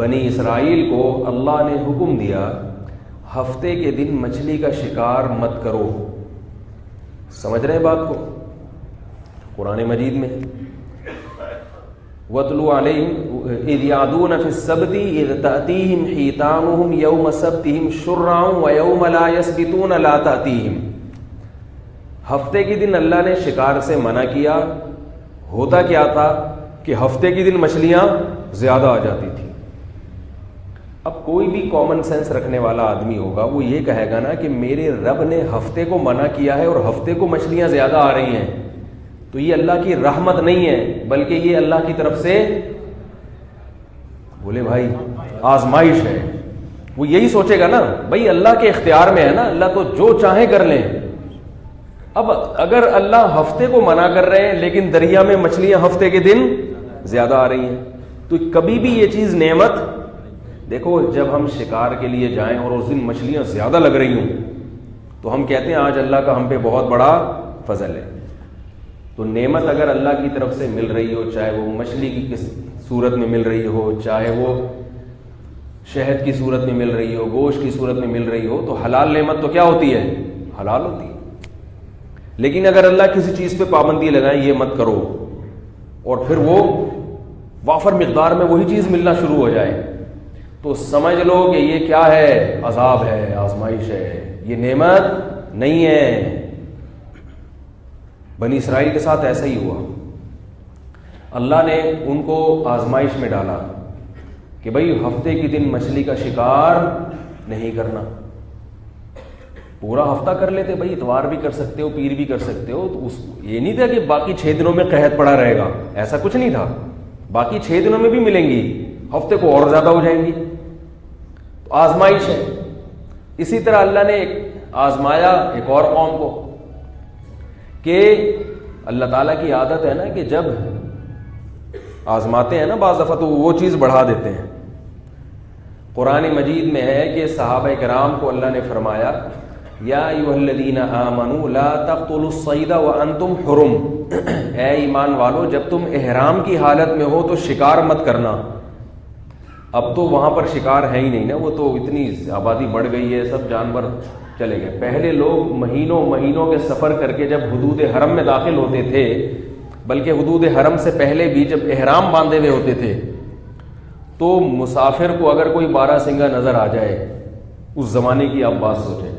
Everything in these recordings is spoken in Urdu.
بنی اسرائیل کو اللہ نے حکم دیا ہفتے کے دن مچھلی کا شکار مت کرو. سمجھ رہے بات کو؟ قرآن مجید میں وَاتْلُ عَلَيْهِمْ إِذْ يَعْدُونَ فِي السَّبْتِ إِذْ تَأْتِيهِمْ حِيتَانُهُمْ يَوْمَ سَبْتِهِمْ شُرَّعًا وَيَوْمَ لَا يَسْبِتُونَ لَا تَأْتِيهِمْ. ہفتے کے دن اللہ نے شکار سے منع کیا. ہوتا کیا تھا کہ ہفتے کے دن مچھلیاں زیادہ آ جاتی تھی. اب کوئی بھی کامن سینس رکھنے والا آدمی ہوگا وہ یہ کہے گا نا کہ میرے رب نے ہفتے کو منع کیا ہے اور ہفتے کو مچھلیاں زیادہ آ رہی ہیں تو یہ اللہ کی رحمت نہیں ہے بلکہ یہ اللہ کی طرف سے بولے بھائی آزمائش ہے. وہ یہی سوچے گا نا بھائی اللہ کے اختیار میں ہے نا, اللہ تو جو چاہے کر لیں. اب اگر اللہ ہفتے کو منع کر رہے ہیں لیکن دریا میں مچھلیاں ہفتے کے دن زیادہ آ رہی ہیں تو کبھی بھی یہ چیز نعمت. دیکھو جب ہم شکار کے لیے جائیں اور اس دن مچھلیاں زیادہ لگ رہی ہوں تو ہم کہتے ہیں آج اللہ کا ہم پہ بہت بڑا فضل ہے. تو نعمت اگر اللہ کی طرف سے مل رہی ہو, چاہے وہ مچھلی کی کس صورت میں مل رہی ہو, چاہے وہ شہد کی صورت میں مل رہی ہو, گوشت کی صورت میں مل رہی ہو, تو حلال نعمت تو کیا ہوتی ہے؟ حلال ہوتی ہے. لیکن اگر اللہ کسی چیز پہ پابندی لگائیں یہ مت کرو اور پھر وہ وافر مقدار میں وہی چیز ملنا شروع ہو جائے تو سمجھ لو کہ یہ کیا ہے؟ عذاب ہے, آزمائش ہے, یہ نعمت نہیں ہے. بنی اسرائیل کے ساتھ ایسا ہی ہوا. اللہ نے ان کو آزمائش میں ڈالا کہ بھئی ہفتے کے دن مچھلی کا شکار نہیں کرنا. پورا ہفتہ کر لیتے بھئی, اتوار بھی کر سکتے ہو, پیر بھی کر سکتے ہو. تو یہ نہیں تھا کہ باقی 6 دنوں میں قحط پڑا رہے گا, ایسا کچھ نہیں تھا. باقی 6 دنوں میں بھی ملیں گی, ہفتے کو اور زیادہ ہو جائیں گی. تو آزمائش ہے. اسی طرح اللہ نے آزمایا ایک اور قوم کو کہ اللہ تعالیٰ کی عادت ہے نا کہ جب آزماتے ہیں نا بعض دفعہ تو وہ چیز بڑھا دیتے ہیں. قرآن مجید میں ہے کہ صحابہ کرام کو اللہ نے فرمایا یا ایھا الذین آمنوا لا تقتلوا الصید وانتم حرم. اے ایمان والو جب تم احرام کی حالت میں ہو تو شکار مت کرنا. اب تو وہاں پر شکار ہے ہی نہیں نا, وہ تو اتنی آبادی بڑھ گئی ہے, سب جانور چلے گئے. پہلے لوگ مہینوں مہینوں کے سفر کر کے جب حدود حرم میں داخل ہوتے تھے, بلکہ حدود حرم سے پہلے بھی جب احرام باندھے ہوئے ہوتے تھے تو مسافر کو اگر کوئی 12 سنگا نظر آ جائے, اس زمانے کی آپ بات سوچیں,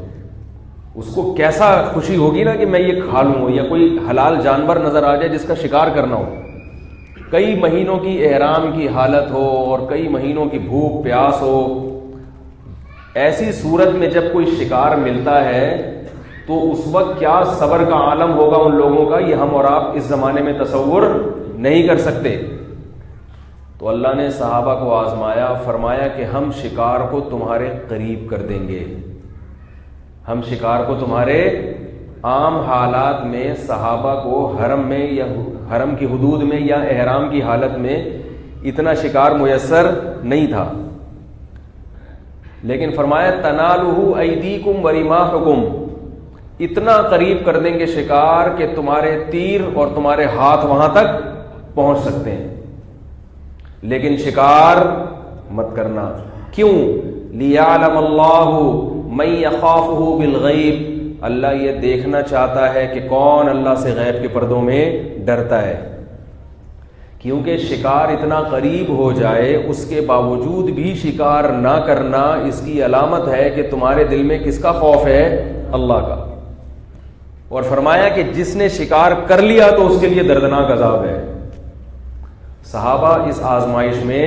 اس کو کیسا خوشی ہوگی نا کہ میں یہ کھا لوں, یا کوئی حلال جانور نظر آ جائے جس کا شکار کرنا ہو. کئی مہینوں کی احرام کی حالت ہو اور کئی مہینوں کی بھوک پیاس ہو, ایسی صورت میں جب کوئی شکار ملتا ہے تو اس وقت کیا صبر کا عالم ہوگا ان لوگوں کا, یہ ہم اور آپ اس زمانے میں تصور نہیں کر سکتے. تو اللہ نے صحابہ کو آزمایا, فرمایا کہ ہم شکار کو تمہارے قریب کر دیں گے. ہم شکار کو تمہارے عام حالات میں صحابہ کو حرم میں یا حرم کی حدود میں یا احرام کی حالت میں اتنا شکار میسر نہیں تھا, لیکن فرمایا تنالہ ایدیکم ورماحکم, اتنا قریب کر دیں گے شکار کہ تمہارے تیر اور تمہارے ہاتھ وہاں تک پہنچ سکتے ہیں, لیکن شکار مت کرنا. کیوں؟ لیعلم اللہ من یخافہ بالغیب, اللہ یہ دیکھنا چاہتا ہے کہ کون اللہ سے غیب کے پردوں میں ڈرتا ہے. کیونکہ شکار اتنا قریب ہو جائے اس کے باوجود بھی شکار نہ کرنا, اس کی علامت ہے کہ تمہارے دل میں کس کا خوف ہے؟ اللہ کا. اور فرمایا کہ جس نے شکار کر لیا تو اس کے لیے دردناک عذاب ہے. صحابہ اس آزمائش میں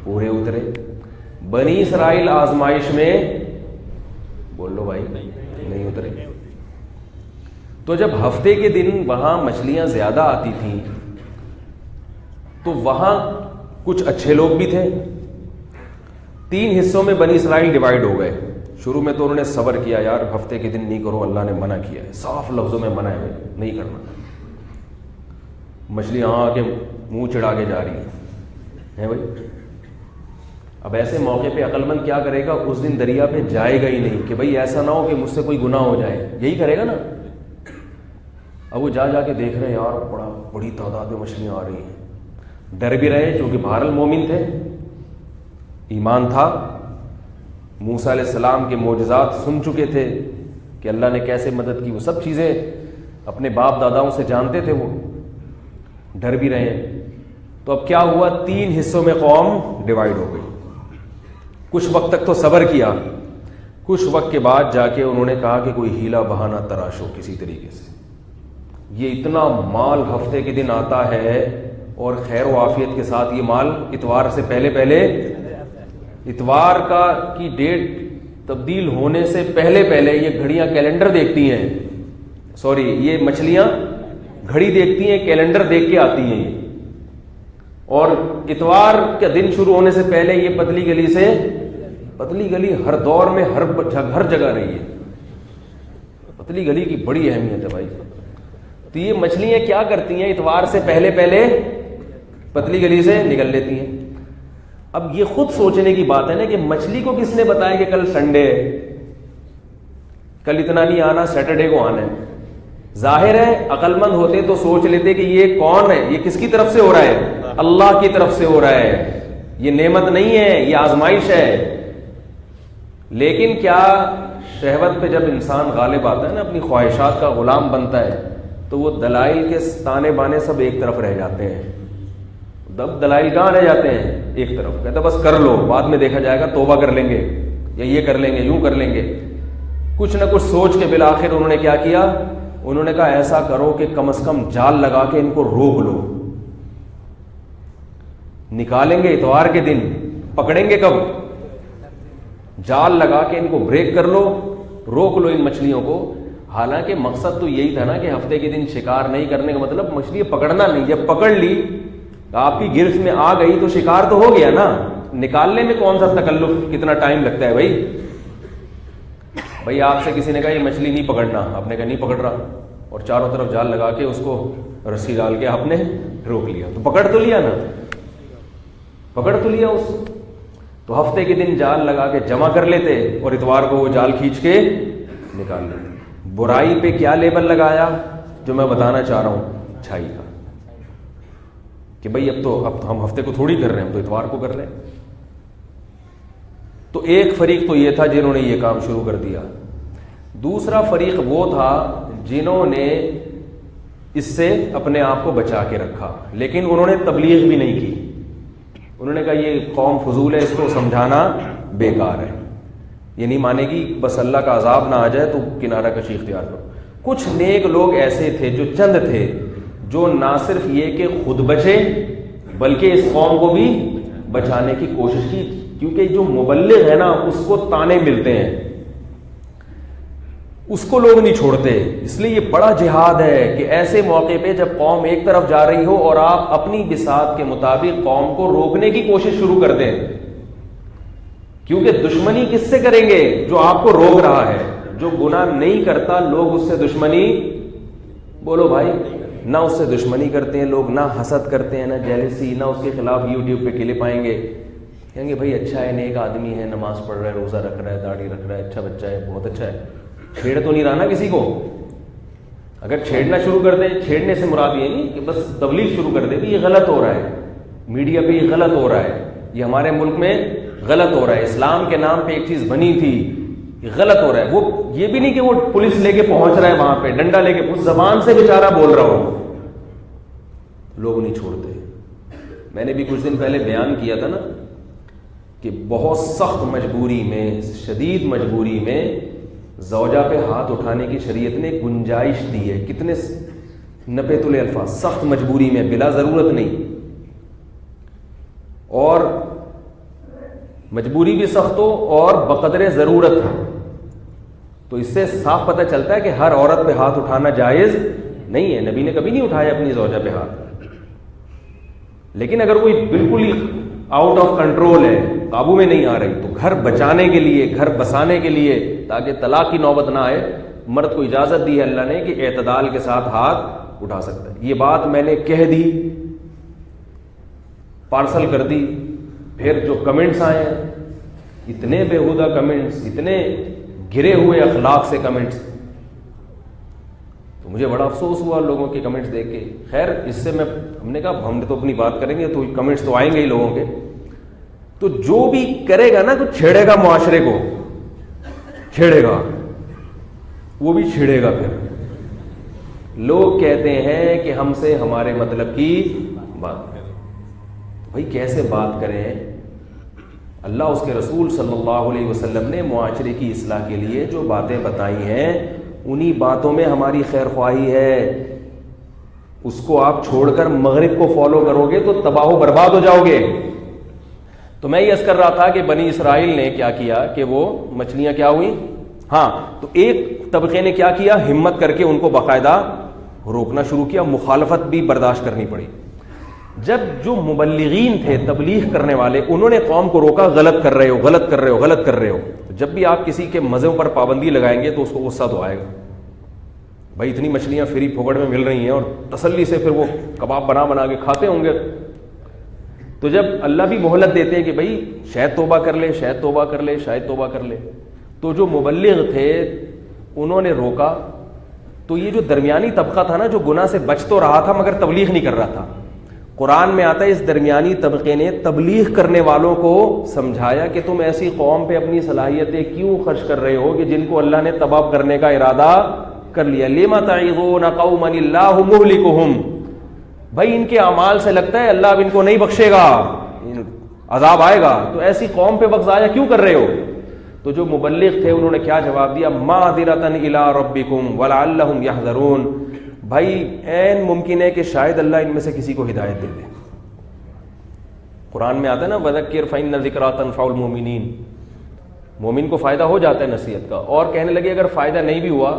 پورے اترے. بنی اسرائیل آزمائش میں بول لو بھائی نہیں اترے. تو جب ہفتے کے دن وہاں مچھلیاں زیادہ آتی تھیں تو وہاں کچھ اچھے لوگ بھی تھے. 3 حصوں میں بنی اسرائیل ڈیوائیڈ ہو گئے. شروع میں تو انہوں نے صبر کیا, یار ہفتے کے دن نہیں کرو, اللہ نے منع کیا ہے, صاف لفظوں میں منع ہے, نہیں کرنا. مچھلی آ کے منہ چڑھا کے جا رہی ہے بھائی. اب ایسے موقع پہ عقل مند کیا کرے گا, اس دن دریا پہ جائے گا ہی نہیں کہ بھائی ایسا نہ ہو کہ مجھ سے کوئی گناہ ہو جائے, یہی کرے گا نا. اب وہ جا کے دیکھ رہے ہیں یار بڑی تعداد میں مچھلیاں آ رہی ہیں, ڈر بھی رہے کیونکہ بہرحال مومن تھے. ایمان تھا, موسیٰ علیہ السلام کے معجزات سن چکے تھے کہ اللہ نے کیسے مدد کی, وہ سب چیزیں اپنے باپ داداؤں سے جانتے تھے, وہ ڈر بھی رہے ہیں. تو اب کیا ہوا, 3 حصوں میں قوم ڈیوائیڈ ہو گئی. کچھ وقت تک تو صبر کیا, کچھ وقت کے بعد جا کے انہوں نے کہا کہ کوئی ہیلا بہانہ تراشو کسی طریقے سے. یہ اتنا مال ہفتے کے دن آتا ہے اور خیر و عافیت کے ساتھ یہ مال اتوار سے پہلے اتوار کی ڈیٹ تبدیل ہونے سے پہلے یہ گھڑیاں کیلنڈر دیکھتی ہیں, یہ مچھلیاں گھڑی دیکھتی ہیں, کیلنڈر دیکھ کے آتی ہیں, اور اتوار کا دن شروع ہونے سے پہلے یہ پتلی گلی ہر دور میں ہر جگہ رہی ہے. پتلی گلی کی بڑی اہمیت ہے بھائی. تو یہ مچھلیاں کیا کرتی ہیں, اتوار سے پہلے پتلی گلی سے نکل لیتی ہیں. اب یہ خود سوچنے کی بات ہے نا کہ مچھلی کو کس نے بتایا کہ کل سنڈے ہے, کل اتنا نہیں آنا, سیٹرڈے کو آنا ہے. ظاہر ہے عقل مند ہوتے تو سوچ لیتے کہ یہ کون ہے, یہ کس کی طرف سے ہو رہا ہے, اللہ کی طرف سے ہو رہا ہے, یہ نعمت نہیں ہے, یہ آزمائش ہے. لیکن کیا شہوت پہ جب انسان غالب آتا ہے نا, اپنی خواہشات کا غلام بنتا ہے, تو وہ دلائل کے تانے بانے سب ایک طرف رہ جاتے ہیں. دلائل کہاں رہ جاتے ہیں, ایک طرف. کہتا بس کر لو, بعد میں دیکھا جائے گا, توبہ کر لیں گے, یا یہ کر لیں گے, یوں کر لیں گے. کچھ نہ کچھ سوچ کے بالآخر انہوں نے کیا کیا, انہوں نے کہا ایسا کرو کہ کم از کم جال لگا کے ان کو روک لو. نکالیں گے اتوار کے دن, پکڑیں گے کب, جال لگا کے ان کو بریک کر لو, روک لو ان مچھلیوں کو. حالانکہ مقصد تو یہی تھا نا کہ ہفتے کے دن شکار نہیں کرنے کا مطلب مچھلی پکڑنا نہیں. جب پکڑ لی, آپ کی گرفت میں آ گئی تو شکار تو ہو گیا نا. نکالنے میں کون سا تکلف, کتنا ٹائم لگتا ہے بھائی آپ سے کسی نے کہا یہ مچھلی نہیں پکڑنا, آپ نے کہا نہیں پکڑ رہا, اور چاروں طرف جال لگا کے اس کو رسی ڈال کے آپ نے روک لیا, تو پکڑ تو لیا نا, پکڑ تو لیا اس. تو ہفتے کے دن جال لگا کے جمع کر لیتے اور اتوار کو وہ جال کھینچ کے نکال لیتے. برائی پہ کیا لیبل لگایا, جو میں بتانا چاہ رہا ہوں, اچھائی کا, کہ بھئی اب تو ہم ہفتے کو تھوڑی کر رہے ہیں, ہم تو اتوار کو کر رہے ہیں. تو ایک فریق تو یہ تھا جنہوں نے یہ کام شروع کر دیا. دوسرا فریق وہ تھا جنہوں نے اس سے اپنے آپ کو بچا کے رکھا, لیکن انہوں نے تبلیغ بھی نہیں کی. انہوں نے کہا یہ قوم فضول ہے, اس کو سمجھانا بیکار ہے, یہ نہیں مانے گی, بس اللہ کا عذاب نہ آ جائے تو کنارہ کشی اختیار کرو. کچھ نیک لوگ ایسے تھے, جو چند تھے, جو نہ صرف یہ کہ خود بچے بلکہ اس قوم کو بھی بچانے کی کوشش کی. کیونکہ جو مبلغ ہے نا, اس کو تانے ملتے ہیں, اس کو لوگ نہیں چھوڑتے. اس لیے یہ بڑا جہاد ہے کہ ایسے موقع پہ جب قوم ایک طرف جا رہی ہو اور آپ اپنی بساط کے مطابق قوم کو روکنے کی کوشش شروع کر دیں. کیونکہ دشمنی کس سے کریں گے, جو آپ کو روک رہا ہے. جو گناہ نہیں کرتا لوگ اس سے دشمنی, بولو بھائی, نہ اس سے دشمنی کرتے ہیں لوگ, نہ حسد کرتے ہیں, نہ جیلسی, نہ اس کے خلاف یوٹیوب پہ کلپ آئیں گے, کہیں گے بھائی اچھا ہے, نیک آدمی ہے, نماز پڑھ رہا ہے, روزہ رکھ رہا ہے, داڑھی رکھ رہا ہے, اچھا بچہ ہے, بہت اچھا ہے. چھیڑ تو نہیں رہا نا کسی کو. اگر چھیڑنا شروع کر دیں, چھیڑنے سے مراد یہ نہیں کہ بس تبلیغ شروع کر دے بھی یہ غلط ہو رہا ہے, میڈیا پہ یہ غلط ہو رہا ہے, یہ ہمارے ملک میں غلط ہو رہا ہے, اسلام کے نام پہ ایک چیز بنی تھی, یہ غلط ہو رہا ہے. وہ یہ بھی نہیں کہ وہ پولیس لے کے پہنچ رہا ہے وہاں پہ, ڈنڈا لے کے, اس زبان سے بیچارہ بول رہا ہو, لوگ نہیں چھوڑتے. میں نے بھی کچھ دن پہلے بیان کیا تھا نا کہ بہت سخت مجبوری میں, شدید مجبوری میں زوجہ پہ ہاتھ اٹھانے کی شریعت نے گنجائش دی ہے. کتنے نپے تلے الفاظ, سخت مجبوری میں, بلا ضرورت نہیں. اور مجبوری بھی سخت ہو اور بقدر ضرورت ہو, تو اس سے صاف پتہ چلتا ہے کہ ہر عورت پہ ہاتھ اٹھانا جائز نہیں ہے. نبی نے کبھی نہیں اٹھایا اپنی زوجہ پہ ہاتھ. لیکن اگر کوئی بالکل ہی آؤٹ آف کنٹرول ہے, قابو میں نہیں آ رہی, تو گھر بچانے کے لیے, گھر بسانے کے لیے, تاکہ طلاق کی نوبت نہ آئے, مرد کو اجازت دی ہے اللہ نے کہ اعتدال کے ساتھ ہاتھ اٹھا سکتا ہے. یہ بات میں نے کہہ دی, پارسل کر دی. پھر جو کمنٹس آئے ہیں, اتنے بےہودہ کمنٹس, اتنے گرے ہوئے اخلاق سے کمنٹس, تو مجھے بڑا افسوس ہوا لوگوں کے کمنٹس دیکھ کے. خیر اس سے ہم نے کہا ہم نے تو اپنی بات کریں گے, تو کمنٹس تو آئیں گے ہی لوگوں کے. تو جو بھی کرے گا نا تو چھیڑے گا معاشرے کو، چھیڑے گا، وہ بھی چھیڑے گا. پھر لوگ کہتے ہیں کہ ہم سے ہمارے مطلب کی بات کریں. بھائی کیسے بات کریں؟ اللہ اس کے رسول صلی اللہ علیہ وسلم نے معاشرے کی اصلاح کے لیے جو باتیں بتائی ہیں انہی باتوں میں ہماری خیر خواہی ہے. اس کو آپ چھوڑ کر مغرب کو فالو کرو گے تو تباہ و برباد ہو جاؤ گے. تو میں یہ عرض کر رہا تھا کہ بنی اسرائیل نے کیا کیا کہ وہ مچھلیاں کیا ہوئی، ہاں تو ایک طبقے نے کیا کیا، ہمت کر کے ان کو باقاعدہ روکنا شروع کیا، مخالفت بھی برداشت کرنی پڑی. جب جو مبلغین تھے، تبلیغ کرنے والے، انہوں نے قوم کو روکا، غلط کر رہے ہو، غلط کر رہے ہو، غلط کر رہے ہو. جب بھی آپ کسی کے مذہب پر پابندی لگائیں گے تو اس کو غصہ تو آئے گا. بھائی اتنی مچھلیاں فری پھوکڑ میں مل رہی ہیں اور تسلی سے پھر وہ کباب بنا بنا کے کھاتے ہوں گے. تو جب اللہ بھی مہلت دیتے ہیں کہ بھائی شاید توبہ کر لے، شاید توبہ کر لے، شاید توبہ کر لے، تو جو مبلغ تھے انہوں نے روکا. تو یہ جو درمیانی طبقہ تھا نا، جو گناہ سے بچ تو رہا تھا مگر تبلیغ نہیں کر رہا تھا، قرآن میں آتا ہے اس درمیانی طبقے نے تبلیغ کرنے والوں کو سمجھایا کہ تم ایسی قوم پہ اپنی صلاحیتیں کیوں خرچ کر رہے ہو کہ جن کو اللہ نے تباہ کرنے کا ارادہ کر لیا. لِمَ تَعِظُونَ قَوْمًا اللَّهُ مُهْلِكُهُمْ. بھائی ان کے اعمال سے لگتا ہے اللہ اب ان کو نہیں بخشے گا، عذاب آئے گا، تو ایسی قوم پہ وقت ضائع کیوں کر رہے ہو؟ تو جو مبلغ تھے انہوں نے کیا جواب دیا، مَعْذِرَةً إِلَىٰ رَبِّكُمْ وَلَعَلَّهُمْ يَحْذَرُونَ. بھائی عین ممکن ہے کہ شاید اللہ ان میں سے کسی کو ہدایت دے دے. قرآن میں آتا ہے نا وَذَكِّرْ فَإِنَّ الذِّكْرَىٰ تَنفَعُ الْمُؤْمِنِينَ. مومن کو فائدہ ہو جاتا ہے نصیحت کا. اور کہنے لگے اگر فائدہ نہیں بھی ہوا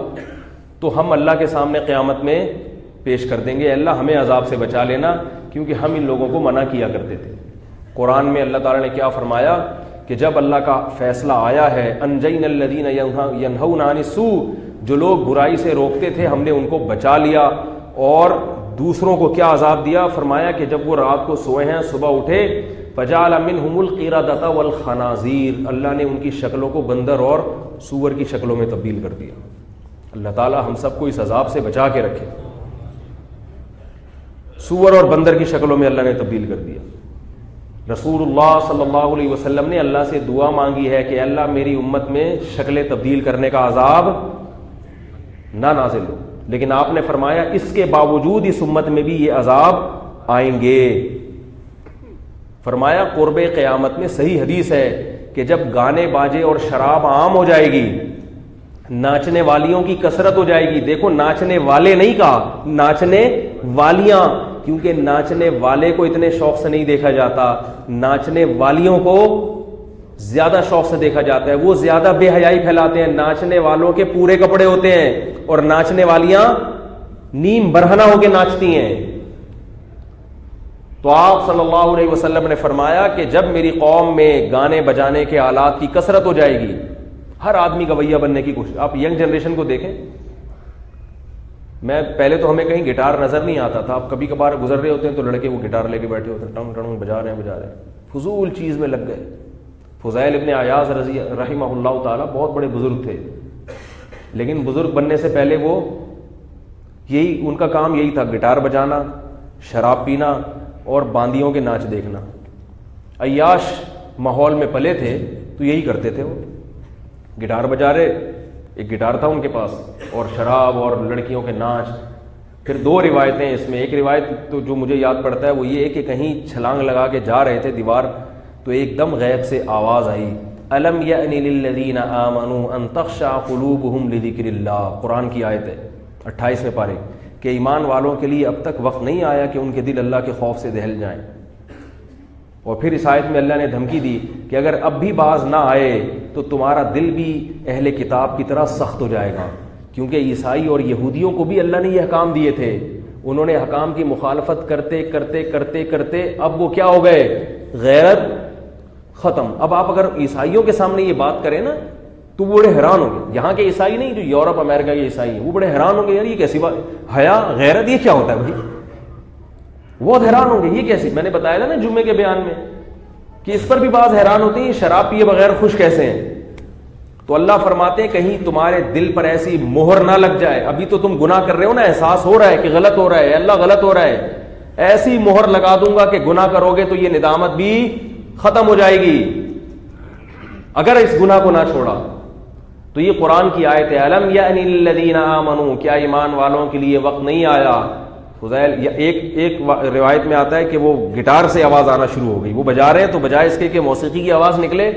تو ہم اللہ کے سامنے قیامت میں پیش کر دیں گے، اللہ ہمیں عذاب سے بچا لینا کیونکہ ہم ان لوگوں کو منع کیا کرتے تھے. قرآن میں اللہ تعالیٰ نے کیا فرمایا کہ جب اللہ کا فیصلہ آیا ہے، انجینا الذین ینہون عن السوء، جو لوگ برائی سے روکتے تھے ہم نے ان کو بچا لیا. اور دوسروں کو کیا عذاب دیا؟ فرمایا کہ جب وہ رات کو سوئے ہیں صبح اٹھے، فجعل منہم القردۃ والخنازیر، اللہ نے ان کی شکلوں کو بندر اور سور کی شکلوں میں تبدیل کر دیا. اللہ تعالیٰ ہم سب کو اس عذاب سے بچا کے رکھے. سور اور بندر کی شکلوں میں اللہ نے تبدیل کر دیا. رسول اللہ صلی اللہ علیہ وسلم نے اللہ سے دعا مانگی ہے کہ اللہ میری امت میں شکلیں تبدیل کرنے کا عذاب نہ نازل ہو، لیکن آپ نے فرمایا اس کے باوجود اس امت میں بھی یہ عذاب آئیں گے. فرمایا قرب قیامت میں صحیح حدیث ہے کہ جب گانے باجے اور شراب عام ہو جائے گی، ناچنے والیوں کی کثرت ہو جائے گی. دیکھو ناچنے والے نہیں کہا، ناچنے والیاں، کیونکہ ناچنے والے کو اتنے شوق سے نہیں دیکھا جاتا، ناچنے والیوں کو زیادہ شوق سے دیکھا جاتا ہے. وہ زیادہ بے حیائی پھیلاتے ہیں. ناچنے والوں کے پورے کپڑے ہوتے ہیں اور ناچنے والیاں نیم برہنہ ہو کے ناچتی ہیں. تو آپ صلی اللہ علیہ وسلم نے فرمایا کہ جب میری قوم میں گانے بجانے کے آلات کی کثرت ہو جائے گی، ہر آدمی گویہ بننے کی کوشش. آپ ینگ جنریشن کو دیکھیں، میں پہلے تو ہمیں کہیں گٹار نظر نہیں آتا تھا. اب کبھی کبھار گزر رہے ہوتے ہیں تو لڑکے وہ گٹار لے کے بیٹھے ہوتے ہیں، ٹنگ ٹنگ بجا رہے ہیں. فضول چیز میں لگ گئے. فضیل ابن عیاض رضی رحمہ اللہ تعالیٰ بہت بڑے بزرگ تھے، لیکن بزرگ بننے سے پہلے وہ یہی ان کا کام یہی تھا، گٹار بجانا، شراب پینا اور باندیوں کے ناچ دیکھنا. عیاش ماحول میں پلے تھے تو یہی کرتے تھے. وہ گٹار بجا رہے، ایک گٹار تھا ان کے پاس، اور شراب اور لڑکیوں کے ناچ. پھر دو روایتیں اس میں. ایک روایت تو جو مجھے یاد پڑتا ہے وہ یہ ہے کہ کہیں چھلانگ لگا کے جا رہے تھے دیوار، تو ایک دم غیب سے آواز آئی، الم یأن للذین آمنوا ان تخشع قلوبہم لذکر اللہ. قرآن کی آیت ہے 28ویں پارے، کہ ایمان والوں کے لیے اب تک وقت نہیں آیا کہ ان کے دل اللہ کے خوف سے دہل جائیں. اور پھر اس آیت میں اللہ نے دھمکی دی کہ اگر اب بھی باز نہ آئے تو تمہارا دل بھی اہل کتاب کی طرح سخت ہو جائے گا. کیونکہ عیسائی اور یہودیوں کو بھی اللہ نے یہ احکام دیے تھے، انہوں نے احکام کی مخالفت کرتے کرتے کرتے کرتے اب وہ کیا ہو گئے، غیرت ختم. اب آپ اگر عیسائیوں کے سامنے یہ بات کریں نا تو وہ بڑے حیران ہوں گے. یہاں کے عیسائی نہیں، جو یورپ امریکہ کے عیسائی ہیں، وہ بڑے حیران ہوں گے، یار یہ کیسی بات، حیا غیرت یہ کیا ہوتا ہے بھائی. بہت حیران ہوں گے یہ کیسی. میں نے بتایا تھا نا جمعے کے بیان میں کہ اس پر بھی بعض حیران ہوتے ہیں، شراب پیے بغیر خوش کیسے ہیں. تو اللہ فرماتے ہیں کہیں تمہارے دل پر ایسی مہر نہ لگ جائے. ابھی تو تم گناہ کر رہے ہو نا، احساس ہو رہا ہے کہ غلط ہو رہا ہے، اللہ غلط ہو رہا ہے، ایسی مہر لگا دوں گا کہ گناہ کرو گے تو یہ ندامت بھی ختم ہو جائے گی اگر اس گناہ کو نہ چھوڑا. تو یہ قرآن کی آیت ہے. الم یأنی للذین آمنوا، کیا ایمان والوں کے لیے وقت نہیں آیا. فضیل ایک روایت میں آتا ہے کہ وہ گٹار سے آواز آنا شروع ہو گئی، وہ بجا رہے ہیں تو بجائے اس کے کہ موسیقی کی آواز نکلے،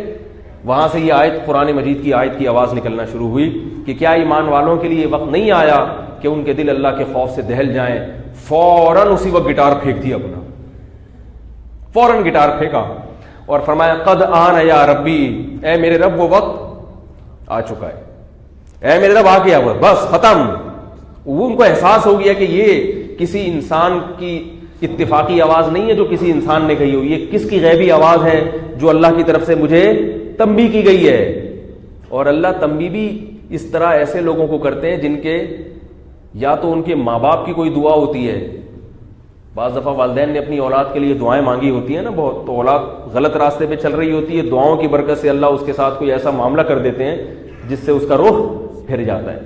وہاں سے یہ آیت قرآن مجید کی آیت کی آواز نکلنا شروع ہوئی کہ کیا ایمان والوں کے لیے وقت نہیں آیا کہ ان کے دل اللہ کے خوف سے دہل جائیں. فوراً اسی وقت گٹار پھینک دیا اپنا، فوراً گٹار پھینکا اور فرمایا قد آن یا ربی، اے میرے رب وہ وقت آ چکا ہے، اے میرے رب آ گیا وہ، بس ختم. وہ ان کو احساس ہو گیا کہ یہ کسی انسان کی اتفاقی آواز نہیں ہے جو کسی انسان نے کہی ہو، یہ کس کی غیبی آواز ہے جو اللہ کی طرف سے مجھے تنبیہ کی گئی ہے. اور اللہ تنبیہ بھی اس طرح ایسے لوگوں کو کرتے ہیں جن کے یا تو ان کے ماں باپ کی کوئی دعا ہوتی ہے. بعض دفعہ والدین نے اپنی اولاد کے لیے دعائیں مانگی ہوتی ہیں نا بہت، تو اولاد غلط راستے پہ چل رہی ہوتی ہے، دعاؤں کی برکت سے اللہ اس کے ساتھ کوئی ایسا معاملہ کر دیتے ہیں جس سے اس کا رخ پھر جاتا ہے.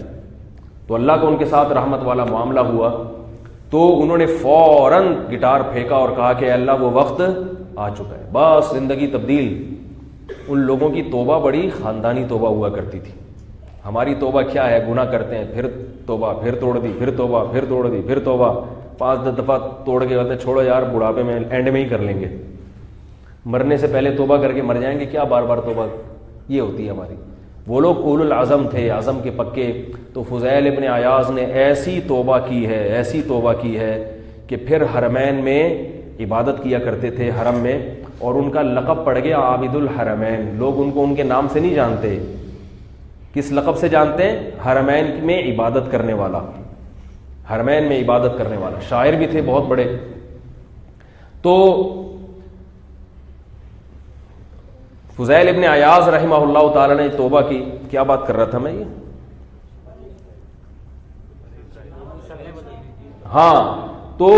تو اللہ کا ان کے ساتھ رحمت والا معاملہ ہوا تو انہوں نے فوراً گٹار پھینکا اور کہا کہ اللہ وہ وقت آ چکا ہے، بس زندگی تبدیل. ان لوگوں کی توبہ بڑی خاندانی توبہ ہوا کرتی تھی. ہماری توبہ کیا ہے، گناہ کرتے ہیں پھر توبہ، پھر توڑ دی، پھر توبہ، پھر توڑ دی، پھر توبہ، 5-10 دفعہ توڑ کے کہتے ہیں چھوڑو یار بڑھاپے میں اینڈ میں ہی کر لیں گے، مرنے سے پہلے توبہ کر کے مر جائیں گے، کیا بار بار توبہ. یہ ہوتی ہے ہماری. وہ لوگ اولو العزم تھے، عزم کے پکے. تو فضیل ابن عیاض نے ایسی توبہ کی ہے، ایسی توبہ کی ہے کہ پھر حرمین میں عبادت کیا کرتے تھے، حرم میں، اور ان کا لقب پڑ گیا عابد الحرمین. لوگ ان کو ان کے نام سے نہیں جانتے، کس لقب سے جانتے ہیں؟ حرمین میں عبادت کرنے والا، حرمین میں عبادت کرنے والا. شاعر بھی تھے بہت بڑے. تو فضیل ابن عیاض رحمہ اللہ تعالی نے توبہ کی. کیا بات کر رہا تھا میں؟ یہ ہاں، تو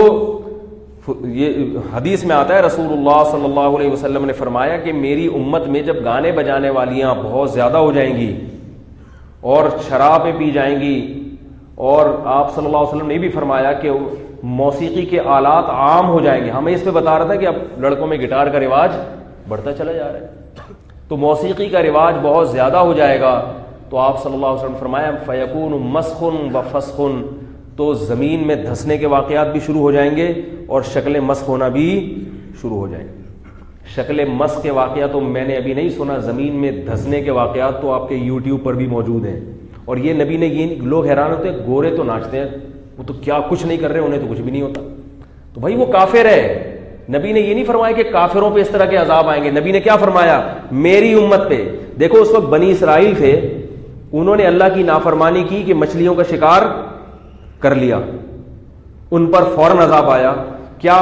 یہ حدیث میں آتا ہے رسول اللہ صلی اللہ علیہ وسلم نے فرمایا کہ میری امت میں جب گانے بجانے والیاں بہت زیادہ ہو جائیں گی اور شرابیں پی جائیں گی، اور آپ صلی اللہ علیہ وسلم نے بھی فرمایا کہ موسیقی کے آلات عام ہو جائیں گے. ہمیں اس پہ بتا رہا تھا کہ اب لڑکوں میں گٹار کا رواج بڑھتا چلا جا رہا ہے، تو موسیقی کا رواج بہت زیادہ ہو جائے گا. تو آپ صلی اللہ علیہ وسلم فرمایا فیکون مسخ و فسخ، تو زمین میں دھسنے کے واقعات بھی شروع ہو جائیں گے اور شکل مسخ ہونا بھی شروع ہو جائیں گے. شکل مسخ کے واقعات تو میں نے ابھی نہیں سنا، زمین میں دھسنے کے واقعات تو آپ کے یوٹیوب پر بھی موجود ہیں. اور یہ نبی نے، یہ لوگ حیران ہوتے ہیں گورے تو ناچتے ہیں، وہ تو کیا کچھ نہیں کر رہے، انہیں تو کچھ بھی نہیں ہوتا. تو بھائی وہ کافر ہے. نبی نے یہ نہیں فرمایا کہ کافروں پہ اس طرح کے عذاب آئیں گے. نبی نے کیا فرمایا؟ میری امت پہ. دیکھو اس وقت بنی اسرائیل تھے، انہوں نے اللہ کی نافرمانی کی کہ مچھلیوں کا شکار کر لیا، ان پر فوراً عذاب آیا. کیا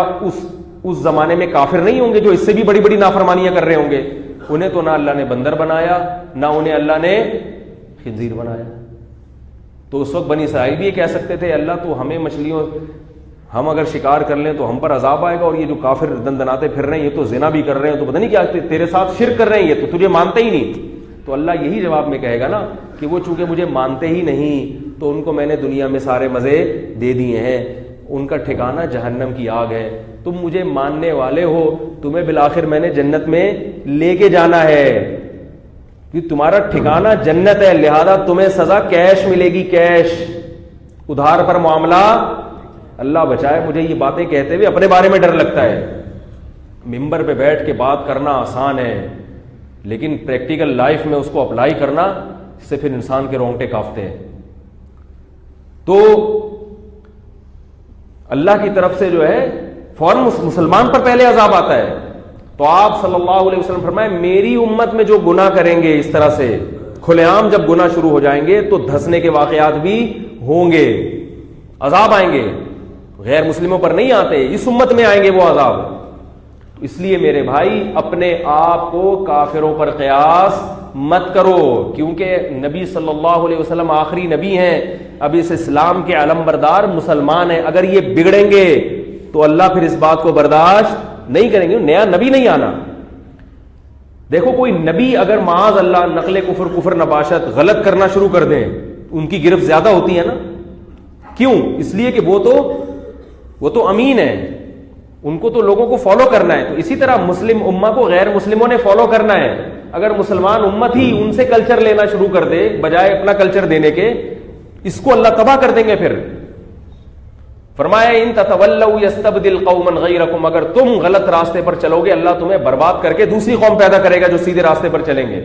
اس زمانے میں کافر نہیں ہوں گے جو اس سے بھی بڑی بڑی نافرمانیاں کر رہے ہوں گے؟ انہیں تو نہ اللہ نے بندر بنایا، نہ انہیں اللہ نے خنزیر بنایا. تو اس وقت بنی اسرائیل بھی یہ کہہ سکتے تھے اللہ تو ہمیں مچھلیوں، ہم اگر شکار کر لیں تو ہم پر عذاب آئے گا، اور یہ جو کافر دندناتے پھر رہے ہیں یہ تو زنا بھی کر رہے ہیں، تو پتہ نہیں کیا تیرے ساتھ شرک کر رہے ہیں، یہ تو تجھے مانتے ہی نہیں. تو اللہ یہی جواب میں کہے گا نا کہ وہ چونکہ مجھے مانتے ہی نہیں تو ان کو میں نے دنیا میں سارے مزے دے دیے ہیں، ان کا ٹھکانہ جہنم کی آگ ہے. تم مجھے ماننے والے ہو، تمہیں بالآخر میں نے جنت میں لے کے جانا ہے، کہ تمہارا ٹھکانہ جنت ہے، لہذا تمہیں سزا کیش ملے گی، کیش. ادھار پر معاملہ اللہ بچائے. مجھے یہ باتیں کہتے ہوئے اپنے بارے میں ڈر لگتا ہے. ممبر پہ بیٹھ کے بات کرنا آسان ہے، لیکن پریکٹیکل لائف میں اس کو اپلائی کرنا، اس سے پھر انسان کے رونگٹے کانپتے ہیں. تو اللہ کی طرف سے جو ہے فوراً مسلمان پر پہلے عذاب آتا ہے. تو آپ صلی اللہ علیہ وسلم فرمائے میری امت میں جو گناہ کریں گے اس طرح سے کھلے عام جب گناہ شروع ہو جائیں گے تو دھسنے کے واقعات بھی ہوں گے، عذاب آئیں گے. غیر مسلموں پر نہیں آتے، اس امت میں آئیں گے وہ عذاب. اس لیے میرے بھائی اپنے آپ کو کافروں پر قیاس مت کرو، کیونکہ نبی صلی اللہ علیہ وسلم آخری نبی ہیں، اب اس اسلام کے علم بردار مسلمان ہیں. اگر یہ بگڑیں گے تو اللہ پھر اس بات کو برداشت نہیں کریں گے. نیا نبی نہیں آنا. دیکھو کوئی نبی اگر معاذ اللہ نقل کفر نباشت غلط کرنا شروع کر دیں، ان کی گرفت زیادہ ہوتی ہے نا. کیوں؟ اس لیے کہ وہ تو امین ہے، ان کو تو لوگوں کو فالو کرنا ہے. تو اسی طرح مسلم امہ کو غیر مسلموں نے فالو کرنا ہے. اگر مسلمان امت ہی ان سے کلچر لینا شروع کر دے بجائے اپنا کلچر دینے کے, اس کو اللہ تباہ کر دیں گے. پھر فرمایا ان تتولوا یستبدل قوما غیرکم, اگر تم غلط راستے پر چلو گے اللہ تمہیں برباد کر کے دوسری قوم پیدا کرے گا جو سیدھے راستے پر چلیں گے.